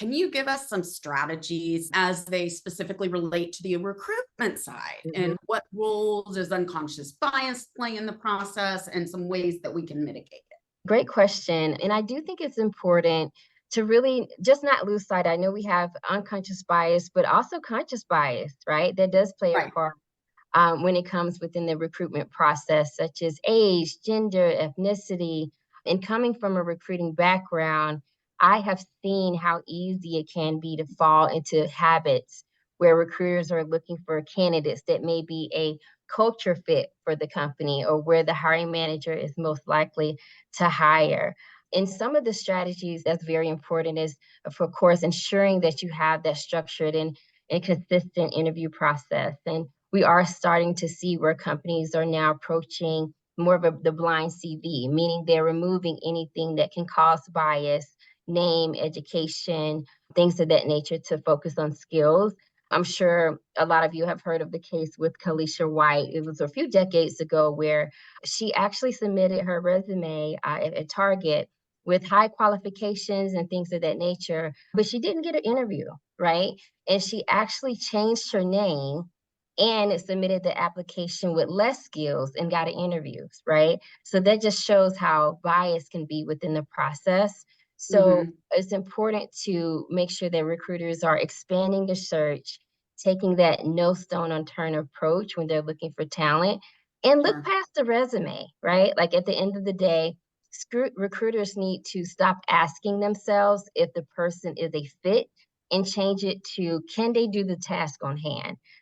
Can you give us some strategies as they specifically relate to the recruitment side? Mhm. And what role does unconscious bias play in the process and some ways that we can mitigate it? Great question. And I do think it's important to really just not lose sight. I know we have unconscious bias, but also conscious bias, right? That does play a Right. part when it comes within the recruitment process, such as age, gender, ethnicity. And coming from a recruiting background, I have seen how easy it can be to fall into habits where recruiters are looking for candidates that may be a culture fit for the company or where the hiring manager is most likely to hire. And some of the strategies that's very important is, of course, ensuring that you have that structured and consistent interview process. And we are starting to see where companies are now approaching more of the blind CV, meaning they're removing anything that can cause bias, name, education, things of that nature to focus on skills. I'm sure a lot of you have heard of the case with Kalisha White. It was a few decades ago where she actually submitted her resume at Target with high qualifications and things of that nature, but she didn't get an interview, right? And she actually changed her name and it submitted the application with less skills and got interviews, right? So that just shows how bias can be within the process. So Hmm. it's important to make sure that recruiters are expanding the search, taking that no stone unturned approach when they're looking for talent, and look Sure. past the resume, right? Like at the end of the day, recruiters need to stop asking themselves if the person is a fit and change it to can they do the task on hand?